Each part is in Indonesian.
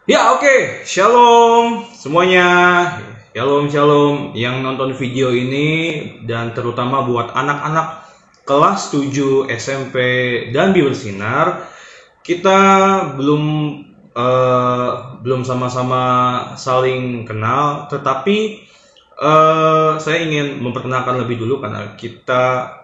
Ya oke, Shalom semuanya. Shalom shalom yang nonton video ini dan terutama buat anak-anak kelas 7 SMP dan Bersinar. Kita belum sama-sama saling kenal, tetapi saya ingin memperkenalkan lebih dulu karena kita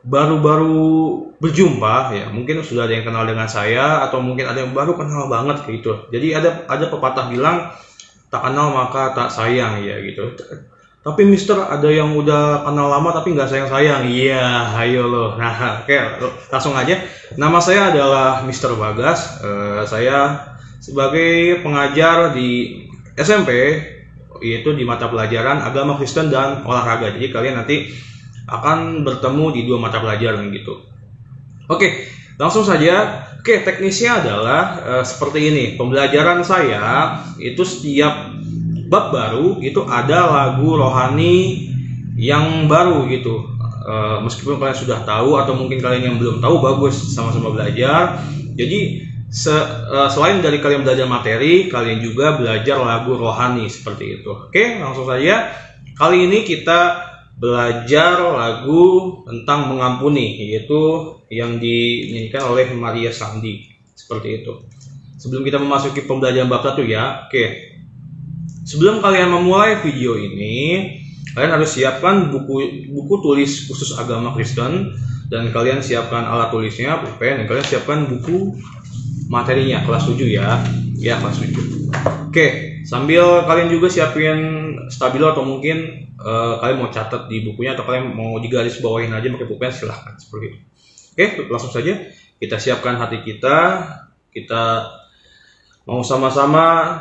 baru-baru berjumpa ya. Mungkin sudah ada yang kenal dengan saya atau mungkin ada yang baru kenal banget gitu. Jadi ada pepatah bilang tak kenal maka tak sayang ya gitu. Tapi Mister ada yang udah kenal lama tapi nggak sayang-sayang. Iya, ayo loh. Nah, oke, langsung aja. Nama saya adalah Mister Bagas. Saya sebagai pengajar di SMP, yaitu di mata pelajaran agama Kristen dan olahraga. Jadi kalian nanti akan bertemu di dua mata pelajaran gitu. Oke, langsung saja. Oke, teknisnya adalah seperti ini. Pembelajaran saya itu setiap bab baru itu ada lagu rohani yang baru gitu. Meskipun kalian sudah tahu atau mungkin kalian yang belum tahu, bagus sama-sama belajar. Jadi selain dari kalian belajar materi, kalian juga belajar lagu rohani seperti itu. Oke, langsung saja. Kali ini kita belajar lagu tentang mengampuni, yaitu yang dinyanyikan oleh Maria Sandi seperti itu. Sebelum kita memasuki pembelajaran bab 1 ya, oke. Sebelum kalian memulai video ini, kalian harus siapkan buku tulis khusus agama Kristen, dan kalian siapkan alat tulisnya, pulpen, dan kalian siapkan buku materinya kelas 7 ya. Ya, kelas 7. Oke, sambil kalian juga siapin stabilo atau mungkin kalian mau catat di bukunya atau kalian mau digaris bawahin aja pakai pulpen, silahkan seperti itu. Oke, langsung saja kita siapkan hati kita. Kita mau sama-sama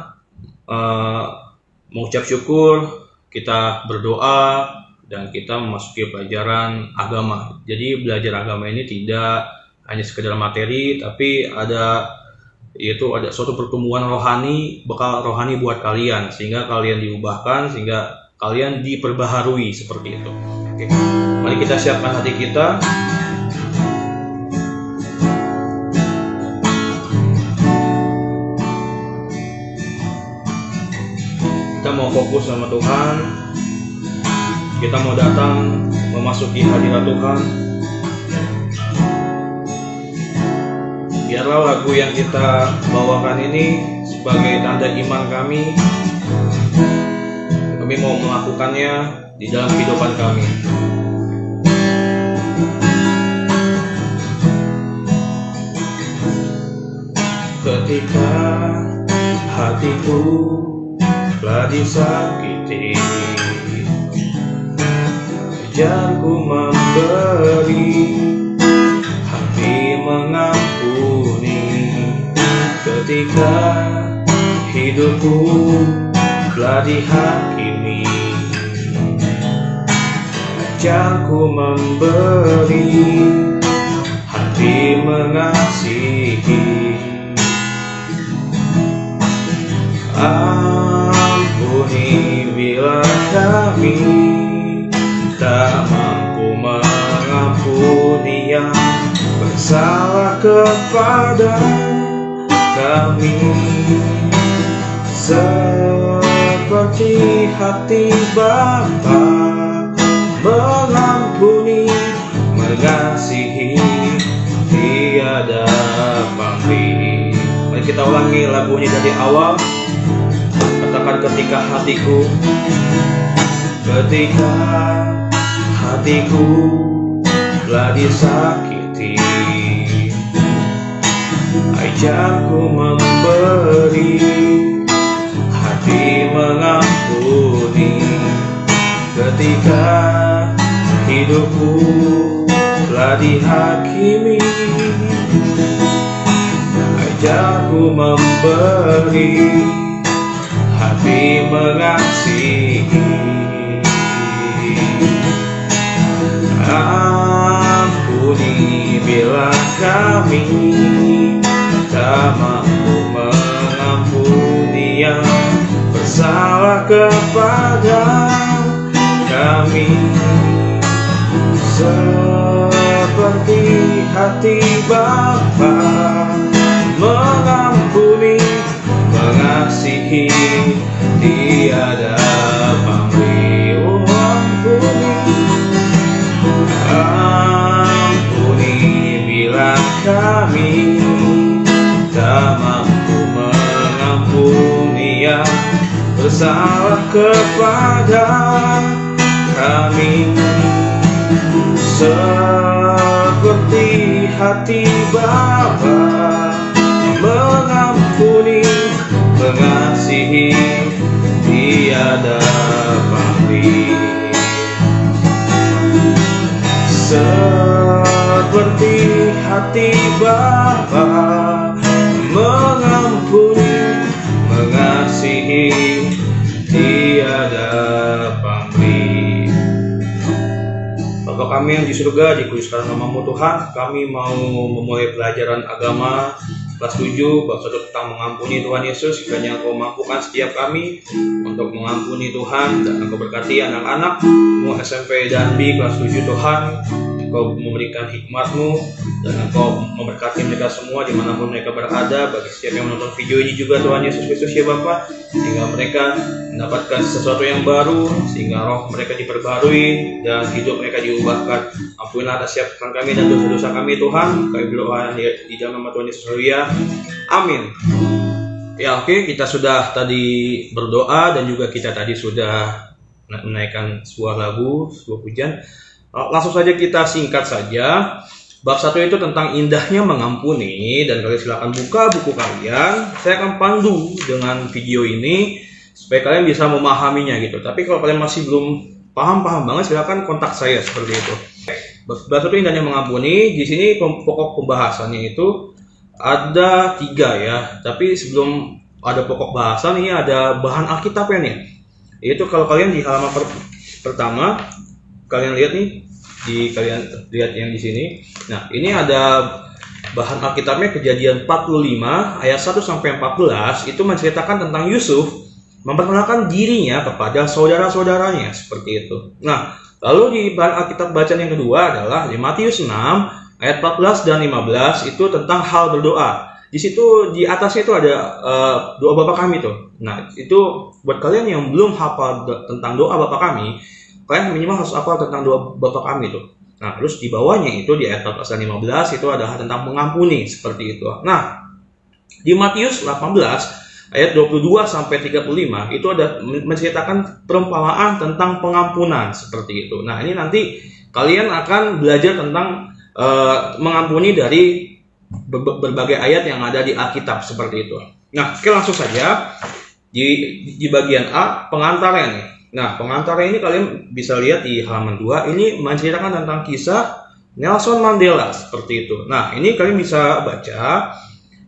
mengucap syukur, kita berdoa, dan kita memasuki pelajaran agama. Jadi belajar agama ini tidak hanya sekedar materi, tapi ada suatu pertumbuhan rohani, bekal rohani buat kalian, sehingga kalian diubahkan, sehingga kalian diperbaharui seperti itu. Oke, mari kita siapkan hati kita. Kita mau fokus sama Tuhan. Kita mau datang memasuki hadirat Tuhan. Biarlah lagu yang kita bawakan ini sebagai tanda iman kami. Kami mau melakukannya di dalam kehidupan kami. Ketika hatiku telah disakiti, ajarku memberi, hati mengampuni. Ketika hidupku telah dihakimi, ajarku memberi, hati mengasihi. Ampuni bila kami tak mampu mengampuni yang bersalah kepada kami, seperti hati Bapa mengampuni, mengasihi, tiada pamrih. Mari kita ulangi lagunya dari awal. Katakan ketika hatiku telah disakiti, ajarku memberi, hati mengampuni. Ketika hidupku telah dihakimi, ajarku memberi, hati mengasihi. Ampuni bila kami tak mampu mengampuni yang bersalah kepada kami, seperti hati Bapa mengampuni, mengasihi, tiada pamrih. Oh, ampuni bila kami tak mampu mengampuni yang bersalah kepada kami, seperti hati Bapa mengampuni, mengasihi, tiada pamrih. Seperti hati Bapa mengampuni, mengasihi, tiada pamrih. Bapa kami yang di surga, dikuduskan namamu Tuhan. Kami mau memulai pelajaran agama kelas 7 bab 1 tentang mengampuni Tuhan Yesus. Kiranya Engkau mampukan setiap kami untuk mengampuni Tuhan, dan Engkau berkati anak-anak mau SMP dan B kelas 7 Tuhan. Engkau memberikan hikmat-Mu, dan Engkau memberkati mereka semua dimanapun mereka berada. Bagi setiap yang menonton video ini juga Tuhan Yesus Kristus ya Bapa, sehingga mereka mendapatkan sesuatu yang baru, sehingga roh mereka diperbarui dan hidup mereka diubahkan. Ampunilah atas setiap kesalahan kami dan dosa-dosa kami Tuhan. Kami berdoa di dalam nama Tuhan Yesus. Haleluya. Amin. Ya oke, kita sudah tadi berdoa dan juga kita tadi sudah menaikkan sebuah lagu, sebuah pujian. Langsung saja kita singkat saja. Bab 1 itu tentang indahnya mengampuni, dan kalian silakan buka buku kalian. Saya akan pandu dengan video ini supaya kalian bisa memahaminya gitu. Tapi kalau kalian masih belum paham banget, silakan kontak saya seperti itu. Bab 1 indahnya mengampuni. Di sini pokok pembahasannya itu ada 3 ya. Tapi sebelum ada pokok bahasan, ini ada bahan Alkitabnya nih. Itu kalau kalian di halaman pertama, kalian lihat nih, kalian lihat yang di sini. Nah, ini ada bahan Alkitabnya, Kejadian 45 ayat 1 sampai 14, itu menceritakan tentang Yusuf memperkenalkan dirinya kepada saudara-saudaranya seperti itu. Nah, lalu di bahan Alkitab bacaan yang kedua adalah di Matius 6 ayat 14 dan 15, itu tentang hal berdoa. Di situ di atasnya itu ada doa Bapa kami tuh. Nah, itu buat kalian yang belum hafal tentang doa Bapa kami, kalian minimal harus hafal tentang doa Bapa kami tuh. Nah, terus di bawahnya itu di ayat 14 dan 15 itu ada tentang mengampuni seperti itu. Nah, di Matius 18 ayat 22 sampai 35 itu ada menceritakan perumpamaan tentang pengampunan seperti itu. Nah, ini nanti kalian akan belajar tentang mengampuni dari berbagai ayat yang ada di Alkitab seperti itu. Nah, oke, langsung saja di bagian A, pengantarnya nih. Nah, pengantarnya ini kalian bisa lihat di halaman 2. Ini menceritakan tentang kisah Nelson Mandela seperti itu. Nah, ini kalian bisa baca.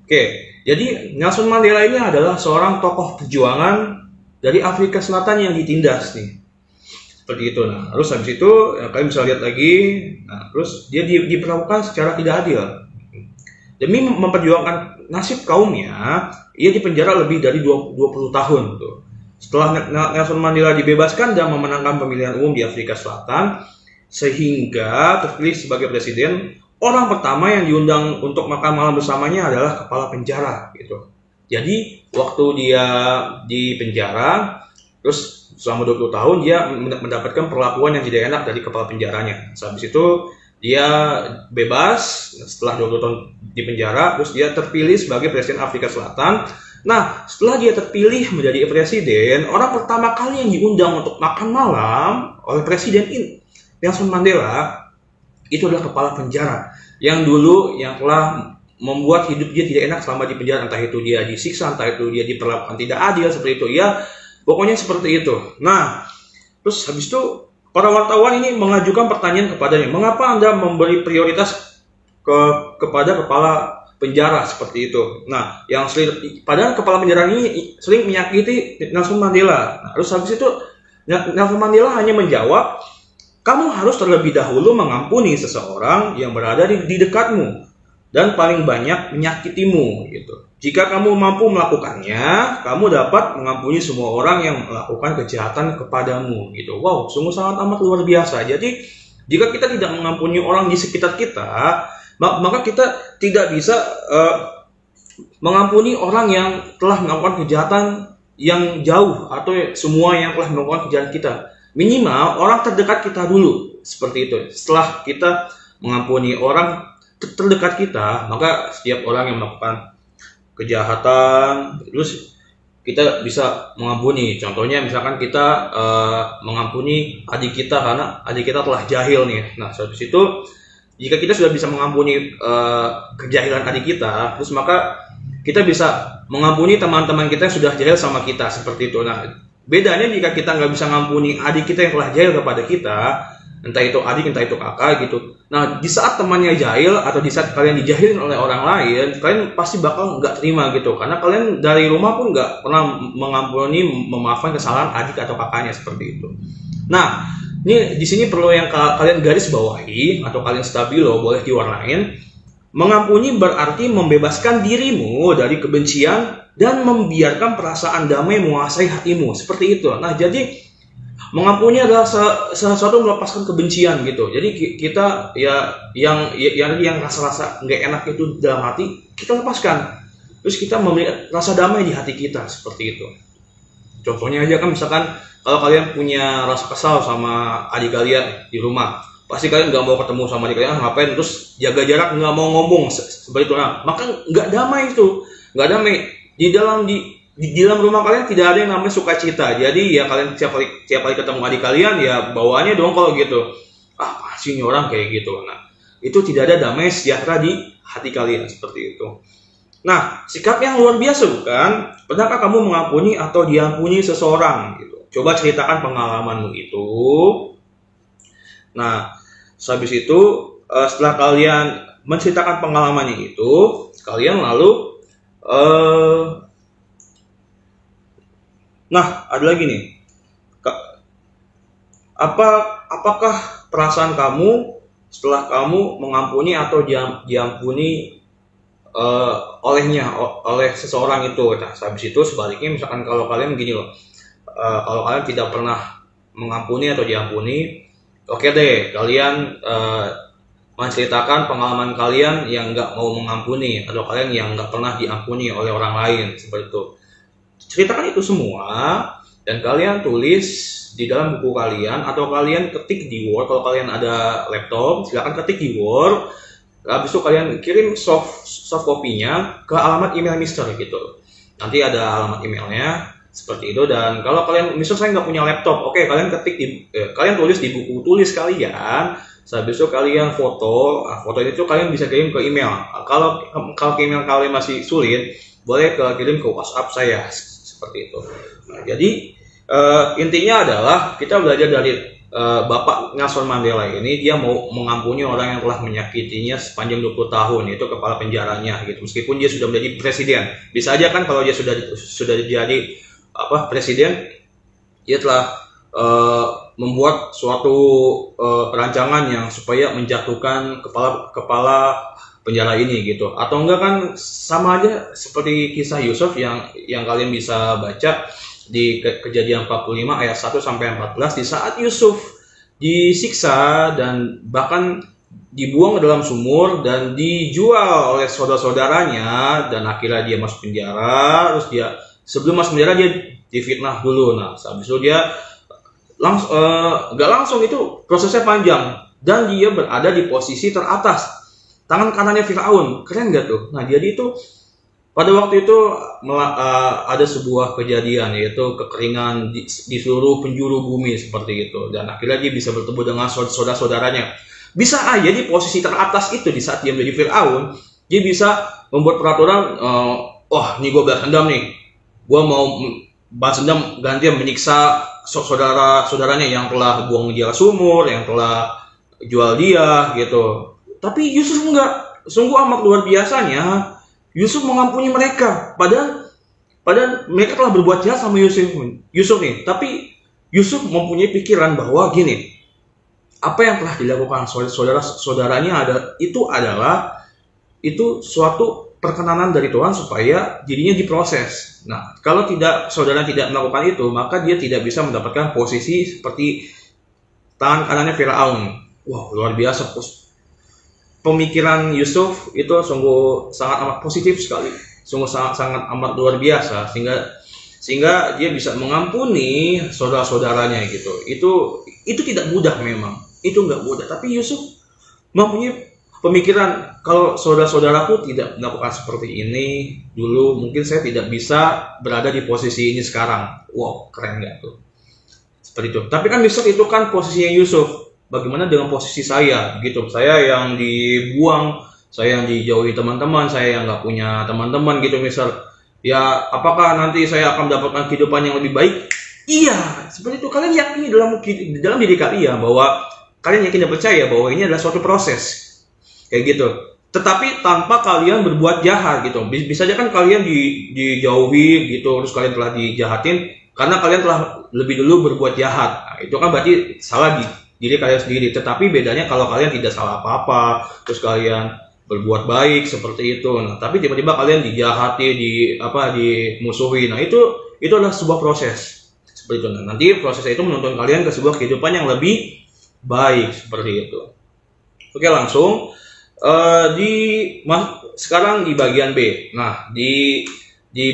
Oke, jadi Nelson Mandela ini adalah seorang tokoh perjuangan dari Afrika Selatan yang ditindas nih. Seperti itu. Nah, terus habis itu ya, kalian bisa lihat lagi. Nah, terus dia diperlakukan secara tidak adil. Demi memperjuangkan nasib kaumnya, ia dipenjara lebih dari 20 tahun tuh. Setelah Nelson Mandela dibebaskan dan memenangkan pemilihan umum di Afrika Selatan, sehingga terpilih sebagai presiden, orang pertama yang diundang untuk makan malam bersamanya adalah kepala penjara gitu. Jadi waktu dia di penjara, terus selama 20 tahun dia mendapatkan perlakuan yang tidak enak dari kepala penjaranya. Habis itu dia bebas setelah 20 tahun di penjara, terus dia terpilih sebagai presiden Afrika Selatan. Nah, setelah dia terpilih menjadi presiden, orang pertama kali yang diundang untuk makan malam oleh presiden Nelson Mandela itu adalah kepala penjara yang dulu yang telah membuat hidup dia tidak enak selama di penjara, entah itu dia disiksa, entah itu dia diperlakukan tidak adil seperti itu ya, pokoknya seperti itu. Nah, terus habis itu para wartawan ini mengajukan pertanyaan kepadanya, mengapa Anda memberi prioritas kepada kepala penjara seperti itu. Nah, padahal kepala penjara ini sering menyakiti Nelson Mandela. Nah, terus habis itu Nelson Mandela hanya menjawab, kamu harus terlebih dahulu mengampuni seseorang yang berada di dekatmu dan paling banyak menyakitimu gitu. Jika kamu mampu melakukannya, kamu dapat mengampuni semua orang yang melakukan kejahatan kepadamu gitu. Wow, sungguh sangat amat luar biasa. Jadi, jika kita tidak mengampuni orang di sekitar kita, maka kita tidak bisa mengampuni orang yang telah melakukan kejahatan yang jauh atau semua yang telah melakukan kejahatan kita. Minimal orang terdekat kita dulu, seperti itu. Setelah kita mengampuni orang terdekat kita, maka setiap orang yang melakukan kejahatan, terus kita bisa mengampuni. Contohnya misalkan kita mengampuni adik kita karena adik kita telah jahil nih. Nah, habis itu jika kita sudah bisa mengampuni kejahilan adik kita, terus maka kita bisa mengampuni teman-teman kita yang sudah jahil sama kita, seperti itu. Nah, bedanya jika kita nggak bisa mengampuni adik kita yang telah jahil kepada kita, entah itu adik, entah itu kakak gitu. Nah, di saat temannya jahil atau di saat kalian dijahilin oleh orang lain, kalian pasti bakal nggak terima gitu. Karena kalian dari rumah pun nggak pernah mengampuni, memaafkan kesalahan adik atau kakaknya, seperti itu. Nah, ini di sini perlu yang kalian garis bawahi atau kalian stabilo, boleh diwarnain. Mengampuni berarti membebaskan dirimu dari kebencian dan membiarkan perasaan damai menguasai hatimu, seperti itu. Nah, jadi mengampuni adalah sesuatu melepaskan kebencian gitu. Jadi kita ya yang rasa-rasa nggak enak itu dalam hati kita lepaskan. Terus kita memberi rasa damai di hati kita, seperti itu. Contohnya aja kan misalkan kalau kalian punya rasa kesal sama adik kalian di rumah, pasti kalian nggak mau ketemu sama adik kalian, ngapain terus jaga jarak, nggak mau ngomong seperti itu. Nah, maka nggak damai itu, nggak damai di dalam rumah kalian tidak ada yang namanya sukacita. Jadi ya kalian tiap kali ketemu adik kalian ya bawaannya dong kalau gitu, pasti orang kayak gitu. Nah, itu tidak ada damai sejahtera di hati kalian, seperti itu. Nah, sikap yang luar biasa bukan? Pernahkah kamu mengampuni atau diampuni seseorang gitu? Coba ceritakan pengalamanmu itu. Nah, habis itu setelah kalian menceritakan pengalamannya itu, kalian lalu nah, ada lagi nih. Apakah perasaan kamu setelah kamu mengampuni atau diampuni oleh seseorang itu? Nah, habis itu sebaliknya, misalkan kalau kalian begini loh, kalau kalian tidak pernah mengampuni atau diampuni, oke deh, kalian menceritakan pengalaman kalian yang nggak mau mengampuni atau kalian yang nggak pernah diampuni oleh orang lain, seperti itu. Ceritakan itu semua dan kalian tulis di dalam buku kalian atau kalian ketik di Word. Kalau kalian ada laptop, silakan ketik di Word. Habis itu kalian kirim soft copy-nya ke alamat email Mister gitu. Nanti ada alamat emailnya seperti itu. Dan kalau kalian Mister saya nggak punya laptop, oke, kalian ketik kalian tulis di buku tulis kalian. Habis itu kalian foto itu kalian bisa kirim ke email. Kalau email kalian masih sulit, boleh kirim ke WhatsApp saya, seperti itu. Nah, jadi intinya adalah kita belajar dari Bapak Nelson Mandela ini. Dia mau mengampuni orang yang telah menyakitinya sepanjang 20 tahun, itu kepala penjaranya gitu. Meskipun dia sudah menjadi presiden, bisa aja kan kalau dia sudah jadi presiden, dia telah membuat suatu perancangan yang supaya menjatuhkan kepala penjara ini gitu. Atau enggak kan sama aja seperti kisah Yusuf yang kalian bisa baca di Kejadian 45 ayat 1 sampai 14, di saat Yusuf disiksa dan bahkan dibuang ke dalam sumur dan dijual oleh saudara-saudaranya, dan akhirnya dia masuk penjara. Terus dia sebelum masuk penjara dia difitnah dulu. Nah, habis itu dia langsung itu prosesnya panjang dan dia berada di posisi teratas, tangan kanannya Firaun. Keren gak tuh? Nah, jadi itu pada waktu itu ada sebuah kejadian, yaitu kekeringan di seluruh penjuru bumi, seperti itu. Dan akhirnya dia bisa bertemu dengan saudara-saudaranya. Bisa aja di posisi teratas itu, di saat dia menjadi Firaun, dia bisa membuat peraturan, ini gue balas dendam nih, gue mau balas dendam gantian menyiksa saudara-saudaranya yang telah buang dia ke sumur, yang telah jual dia gitu. Tapi Yusuf enggak, sungguh amat luar biasanya. Yusuf mengampuni mereka, padahal mereka telah berbuat jahat sama Yusuf nih. Tapi Yusuf mempunyai pikiran bahwa gini, apa yang telah dilakukan saudara-saudaranya itu suatu perkenanan dari Tuhan supaya dirinya diproses. Nah, kalau saudara tidak melakukan itu, maka dia tidak bisa mendapatkan posisi seperti tangan kanannya Firaun. Wow, luar biasa. Pemikiran Yusuf itu sungguh sangat amat positif sekali. sungguh sangat amat luar biasa, sehingga dia bisa mengampuni saudara-saudaranya gitu. Itu tidak mudah memang, itu nggak mudah. Tapi Yusuf mempunyai pemikiran, kalau saudara-saudaraku tidak melakukan seperti ini dulu, mungkin saya tidak bisa berada di posisi ini sekarang. Wow, keren nggak tuh? Seperti itu. Tapi kan Mister itu kan posisinya Yusuf. Bagaimana dengan posisi saya gitu? Saya yang dibuang, saya yang dijauhi teman-teman, saya yang nggak punya teman-teman gitu Mister. Ya, apakah nanti saya akan mendapatkan kehidupan yang lebih baik? Iya, seperti itu. Kalian yakini dalam diri kalian bahwa kalian yakin dan percaya bahwa ini adalah suatu proses kayak gitu. Tetapi tanpa kalian berbuat jahat gitu. Bisa aja kan kalian dijauhi gitu, terus kalian telah dijahatin karena kalian telah lebih dulu berbuat jahat. Nah, itu kan berarti salah di diri kalian sendiri. Tetapi bedanya kalau kalian tidak salah apa-apa, terus kalian berbuat baik seperti itu. Nah, tapi tiba-tiba kalian dijahati, dimusuhi. Nah, itu adalah sebuah proses seperti itu. Nah, nanti proses itu menuntun kalian ke sebuah kehidupan yang lebih baik seperti itu. Oke, langsung sekarang di bagian B. Nah, di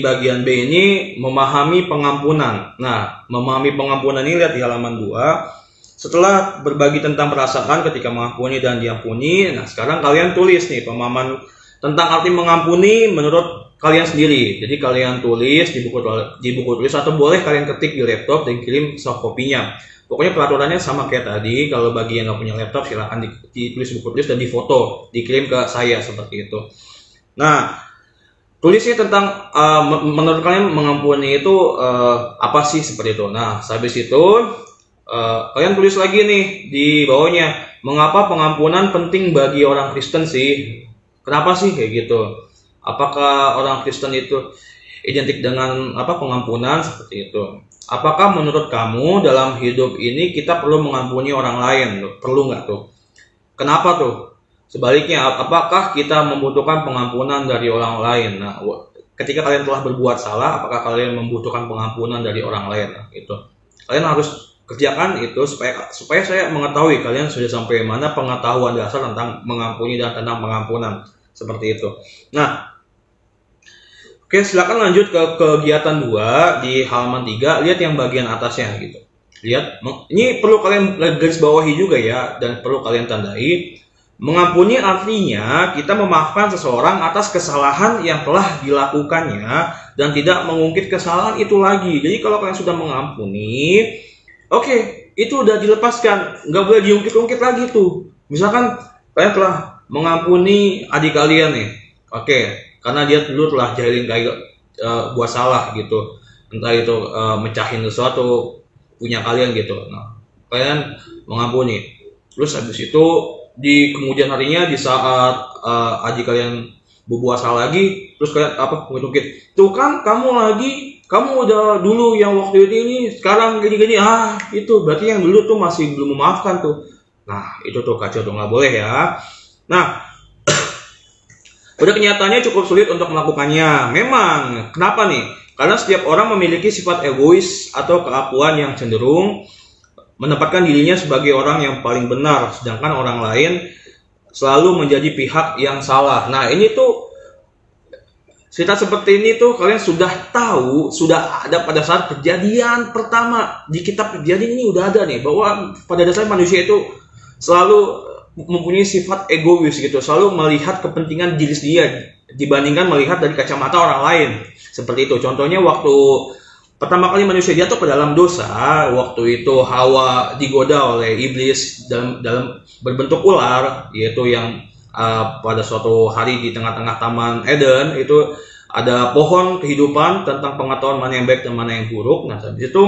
bagian B ini memahami pengampunan. Nah, memahami pengampunan ini lihat di halaman 2. Setelah berbagi tentang perasaan ketika mengampuni dan diampuni, nah sekarang kalian tulis nih pemahaman tentang arti mengampuni menurut kalian sendiri. Jadi kalian tulis di buku tulis atau boleh kalian ketik di laptop dan kirim soft copy-nya. Pokoknya peraturannya sama kayak tadi. Kalau bagi yang nggak punya laptop silahkan ditulis buku tulis dan difoto, dikirim ke saya seperti itu. Nah, tulisnya tentang menurut kalian mengampuni itu apa sih seperti itu. Nah, habis itu kalian tulis lagi nih di bawahnya, mengapa pengampunan penting bagi orang Kristen sih? Kenapa sih kayak gitu? Apakah orang Kristen itu identik dengan pengampunan seperti itu? Apakah menurut kamu dalam hidup ini kita perlu mengampuni orang lain? Perlu nggak tuh? Kenapa tuh? Sebaliknya, apakah kita membutuhkan pengampunan dari orang lain? Nah, ketika kalian telah berbuat salah, apakah kalian membutuhkan pengampunan dari orang lain? Nah, itu kalian harus kerjakan itu supaya saya mengetahui kalian sudah sampai mana pengetahuan dasar tentang mengampuni dan tentang pengampunan seperti itu. Nah, oke, silakan lanjut ke kegiatan 2 di halaman 3. Lihat yang bagian atasnya gitu. Lihat, ini perlu kalian garis bawahi juga ya, dan perlu kalian tandai. Mengampuni artinya kita memaafkan seseorang atas kesalahan yang telah dilakukannya dan tidak mengungkit kesalahan itu lagi. Jadi kalau kalian sudah mengampuni, oke, itu udah dilepaskan, nggak boleh diungkit-ungkit lagi tuh. Misalkan kalian telah mengampuni adik kalian nih, oke, karena dia dulu telah jahilin kalian buat salah gitu, entah itu mecahin sesuatu punya kalian gitu. Nah, kalian mengampuni. Terus habis itu di kemudian harinya di saat adik kalian berbuat salah lagi, terus kalian ungkit-ungkit, tuh kan kamu udah dulu yang waktu ini sekarang gini-gini, itu berarti yang dulu tuh masih belum memaafkan tuh. Nah, itu tuh kacau tuh, nggak boleh ya. Nah, pada kenyataannya cukup sulit untuk melakukannya. Memang, kenapa nih? Karena setiap orang memiliki sifat egois atau keakuan yang cenderung menempatkan dirinya sebagai orang yang paling benar, sedangkan orang lain selalu menjadi pihak yang salah. Nah, ini tuh cerita seperti ini tuh kalian sudah tahu, sudah ada pada saat kejadian pertama di kitab Kejadian ini udah ada nih, bahwa pada dasarnya manusia itu selalu mempunyai sifat egois gitu, selalu melihat kepentingan diri dia dibandingkan melihat dari kacamata orang lain. Seperti itu. Contohnya waktu pertama kali manusia jatuh ke dalam dosa, waktu itu Hawa digoda oleh iblis dalam berbentuk ular, yaitu yang pada suatu hari di tengah-tengah Taman Eden itu ada pohon kehidupan tentang pengetahuan mana yang baik dan mana yang buruk. Nah, habis itu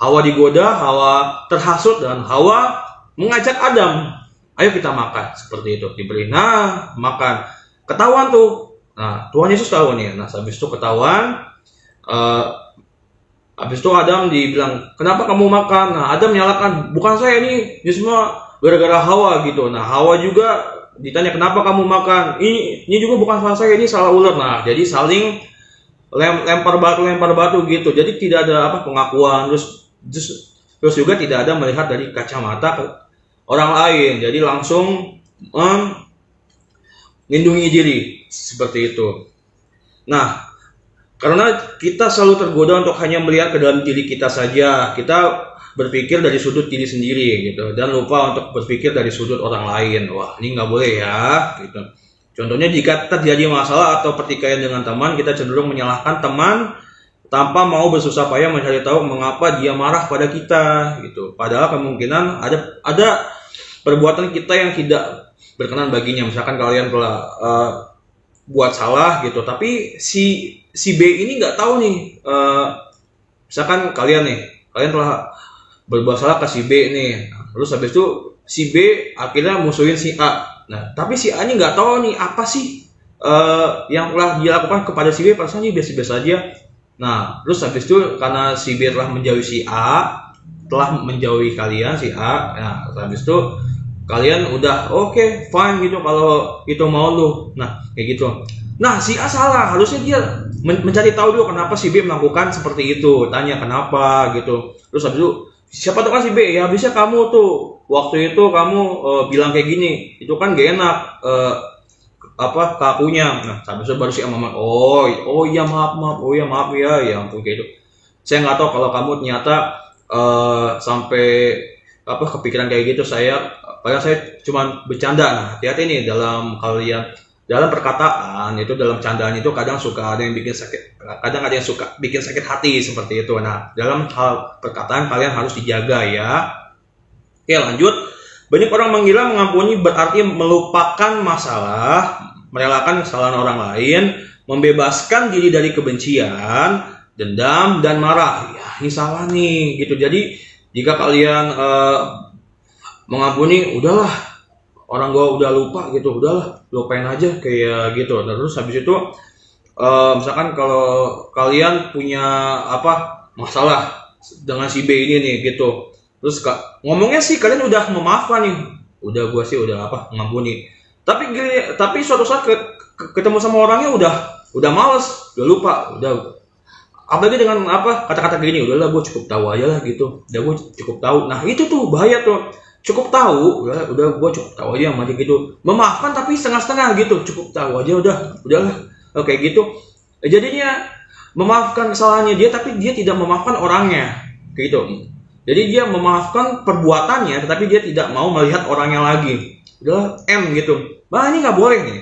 Hawa digoda, Hawa terhasut dan Hawa mengajak Adam, ayo kita makan, seperti itu. Diberi, nah makan, ketahuan tuh. Nah, Tuhan Yesus tahu nih. Nah, habis itu ketahuan. Habis itu Adam dibilang, kenapa kamu makan? Nah, Adam menyalahkan, bukan saya ini semua gara-gara Hawa gitu. Nah, Hawa juga ditanya, kenapa kamu makan? Ini juga bukan salah saya, ini salah ular. Nah, jadi saling lempar batu gitu. Jadi tidak ada pengakuan, terus juga tidak ada melihat dari kacamata orang lain. Jadi langsung melindungi diri seperti itu. Nah, karena kita selalu tergoda untuk hanya melihat ke dalam diri kita saja, kita berpikir dari sudut diri sendiri gitu, dan lupa untuk berpikir dari sudut orang lain. Wah, ini nggak boleh ya, gitu. Contohnya jika terjadi masalah atau pertikaian dengan teman, kita cenderung menyalahkan teman tanpa mau bersusah payah mencari tahu mengapa dia marah pada kita, gitu. Padahal kemungkinan ada perbuatan kita yang tidak berkenan baginya. Misalkan kalian telah buat salah gitu, tapi si B ini nggak tahu nih, misalkan kalian telah berbuat salah ke si B nih, terus habis itu si B akhirnya musuhin si A. Nah, tapi si A ini nggak tahu nih apa sih yang telah dilakukan kepada si B, perasaan biasa-biasa aja. Nah, terus habis itu karena si B telah menjauhi si A, telah menjauhi kalian si A, nah habis itu kalian udah oke, fine gitu kalau itu mau lu. Nah, kayak gitu. Nah, si A salah. Harusnya dia mencari tahu dulu kenapa si B melakukan seperti itu. Tanya kenapa gitu. Terus habis itu, siapa tuh kan si B? Ya bisa kamu tuh waktu itu kamu bilang kayak gini. Itu kan gak enak ke akunya. Nah, habis itu baru si A ngomong, oh iya maaf. Oh iya maaf ya ampun kayak gitu. Saya nggak tahu kalau kamu ternyata sampai kepikiran kayak gitu. Padahal saya cuma bercanda. Nah, hati-hati nih dalam perkataan itu, dalam candaan itu kadang suka ada yang bikin sakit, kadang ada yang suka bikin sakit hati seperti itu. Nah, dalam hal perkataan kalian harus dijaga ya. Oke, lanjut. Banyak orang mengira mengampuni berarti melupakan masalah, merelakan kesalahan orang lain, membebaskan diri dari kebencian, dendam, dan marah. Ya, ini salah nih gitu. Jadi jika kalian mengampuni, udahlah, orang gua udah lupa gitu, udahlah, lupain aja kayak gitu. Terus habis itu misalkan kalau kalian punya masalah dengan si B ini nih gitu, terus ngomongnya sih kalian udah memaafkan nih, udah gua sih udah mengampuni, tapi suatu saat ketemu sama orangnya udah males, udah lupa, udah apalagi dengan kata-kata gini, udahlah gua cukup tahu aja lah gitu, udah gua cukup tahu. Nah, itu tuh bahaya tuh. Cukup tahu, udah gue cukup tahu aja yang macam gitu. Memaafkan tapi setengah-setengah gitu. Cukup tahu aja udahlah. Kayak gitu. Jadinya memaafkan kesalahannya dia, tapi dia tidak memaafkan orangnya, kayak gitu. Jadi dia memaafkan perbuatannya, tetapi dia tidak mau melihat orangnya lagi. Udahlah gitu. Ini nggak boleh nih.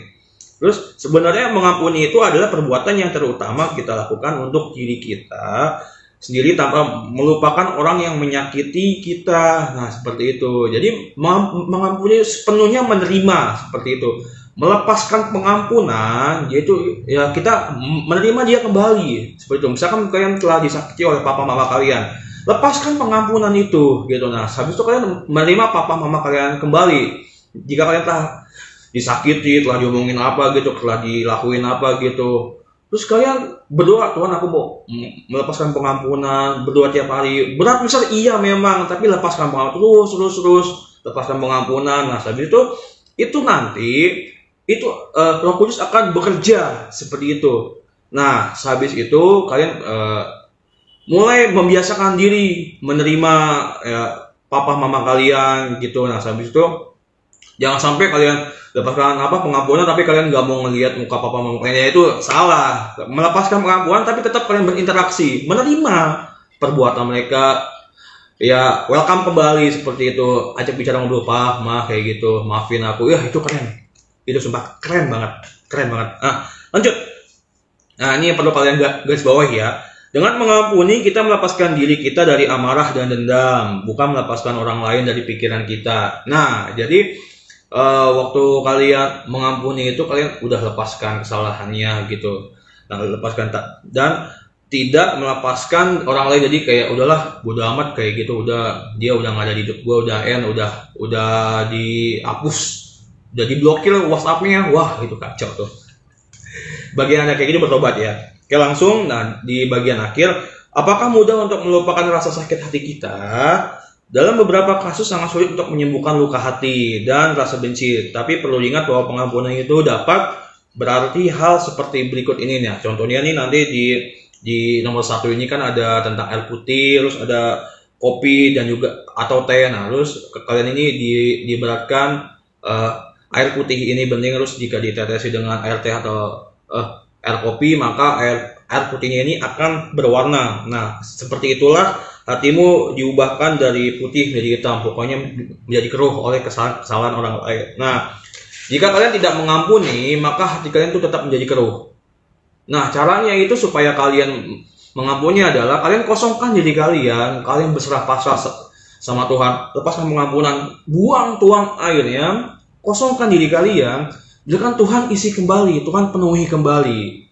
Terus sebenarnya mengampuni itu adalah perbuatan yang terutama kita lakukan untuk diri kita sendiri tanpa melupakan orang yang menyakiti kita. Nah, seperti itu. Jadi mengampuni sepenuhnya menerima, seperti itu. Melepaskan pengampunan yaitu ya kita menerima dia kembali, seperti itu. Misalkan kalian telah disakiti oleh papa mama kalian, lepaskan pengampunan itu gitu. Nah, habis itu kalian menerima papa mama kalian kembali. Jika kalian telah disakiti, telah diomongin apa gitu, telah dilakuin apa gitu, terus kalian berdoa, Tuhan aku mau melepaskan pengampunan, berdoa tiap hari. Berat misal iya memang, tapi lepaskan pengampunan terus lepaskan pengampunan. Nah, habis itu nanti Roh Kudus akan bekerja seperti itu. Nah, habis itu kalian mulai membiasakan diri menerima papa mama kalian gitu. Nah, habis itu jangan sampai kalian lepaskan pengampunan tapi kalian nggak mau ngelihat muka papa mama kalian. Itu salah. Melepaskan pengampunan tapi tetap kalian berinteraksi, menerima perbuatan mereka. Ya, welcome kembali seperti itu. Ajak bicara, ngobrol, kayak gitu. Maafin aku. Ya, itu keren. Itu sumpah keren banget. Nah, lanjut. Nah, ini yang perlu kalian garis bawah ya. Dengan mengampuni kita melepaskan diri kita dari amarah dan dendam, bukan melepaskan orang lain dari pikiran kita. Nah, jadi waktu kalian mengampuni itu kalian udah lepaskan kesalahannya gitu. Nah, lepaskan dan tidak melepaskan orang lain. Jadi kayak udahlah bodo amat kayak gitu, dia udah nggak ada di hidup gue, udah dihapus, udah diblokir WhatsApp-nya. Wah, itu kacau tuh. Bagian kayak gini bertobat ya. Oke, langsung. Nah, di bagian akhir, apakah mudah untuk melupakan rasa sakit hati kita? Dalam beberapa kasus sangat sulit untuk menyembuhkan luka hati dan rasa benci. Tapi perlu diingat bahwa pengampunan itu dapat berarti hal seperti berikut ini nih. Contohnya nih nanti di nomor 1 ini kan ada tentang air putih, terus ada kopi dan juga atau teh. Nah, terus kalian ini diberatkan air putih ini bening, terus jika ditetesi dengan air teh atau air kopi, maka air putihnya ini akan berwarna. Nah, seperti itulah hatimu diubahkan dari putih menjadi hitam, pokoknya menjadi keruh oleh kesalahan orang lain. Nah, jika kalian tidak mengampuni, maka hati kalian itu tetap menjadi keruh. Nah, caranya itu supaya kalian mengampuni adalah kalian kosongkan diri kalian berserah pasrah sama Tuhan, lepaskan pengampunan, tuang airnya, kosongkan diri kalian, biarkan Tuhan isi kembali, Tuhan penuhi kembali,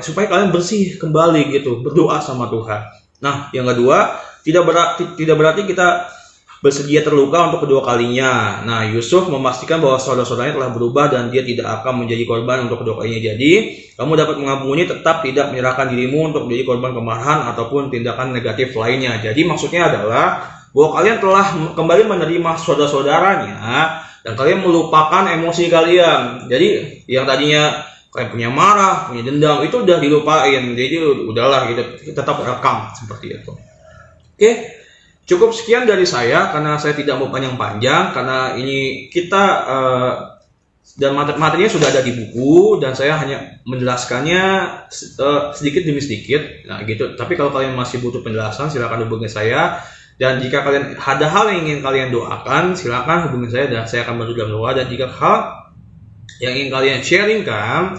supaya kalian bersih kembali gitu, berdoa sama Tuhan. Nah, yang kedua, tidak berarti kita bersedia terluka untuk kedua kalinya. Nah, Yusuf memastikan bahwa saudara-saudaranya telah berubah dan dia tidak akan menjadi korban untuk kedua kalinya. Jadi, kamu dapat mengampuni, tetap tidak menyerahkan dirimu untuk menjadi korban kemarahan ataupun tindakan negatif lainnya. Jadi, maksudnya adalah bahwa kalian telah kembali menerima saudara-saudaranya dan kalian melupakan emosi kalian. Jadi, yang tadinya kalian punya marah, punya dendam, itu udah dilupain. Jadi, udahlah gitu, tetap rekam seperti itu. Oke. Cukup sekian dari saya, karena saya tidak mau panjang-panjang, karena ini kita dan materinya sudah ada di buku, dan saya hanya menjelaskannya sedikit demi sedikit. Nah gitu. Tapi kalau kalian masih butuh penjelasan, silakan hubungi saya. Dan jika kalian ada hal yang ingin kalian doakan, silakan hubungi saya dan saya akan bantu dalam doa. Dan jika hal yang ingin kalian sharingkan,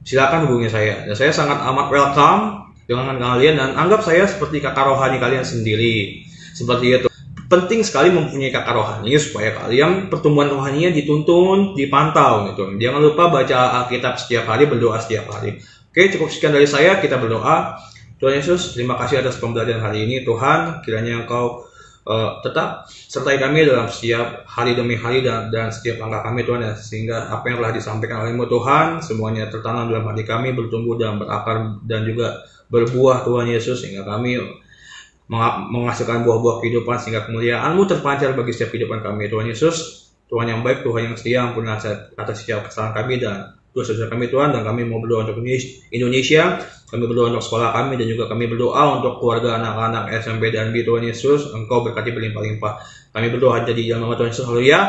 silakan hubungi saya. Dan saya sangat amat welcome dengan kalian, dan anggap saya seperti kakak rohani kalian sendiri. Seperti itu. Penting sekali mempunyai kakak rohani supaya kalian pertumbuhan rohaninya dituntun, dipantau gitu. Jangan lupa baca Alkitab setiap hari, berdoa setiap hari. Oke, cukup sekian dari saya, kita berdoa. Tuhan Yesus, terima kasih atas pembelajaran hari ini. Tuhan, kiranya Engkau tetap sertai kami dalam setiap hari demi hari dan setiap langkah kami Tuhan, ya, sehingga apa yang telah disampaikan oleh-Mu Tuhan semuanya tertanam dalam hati kami, bertumbuh dan berakar dan juga berbuah Tuhan Yesus, sehingga kami menghasilkan buah-buah kehidupan, sehingga kemuliaan-Mu terpancar bagi setiap kehidupan kami Tuhan Yesus. Tuhan yang baik, Tuhan yang setia, ampuni atas setiap kesalahan kami dan dosa-dosa kami Tuhan. Dan kami mau berdoa untuk Indonesia, kami berdoa untuk sekolah kami, dan juga kami berdoa untuk keluarga anak-anak SMP dan B Tuhan Yesus. Engkau berkati berlimpah-limpah. Kami berdoa hanya di dalam nama Tuhan Yesus. Haleluya.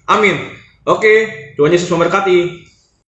Amin. Oke, Tuhan Yesus memberkati.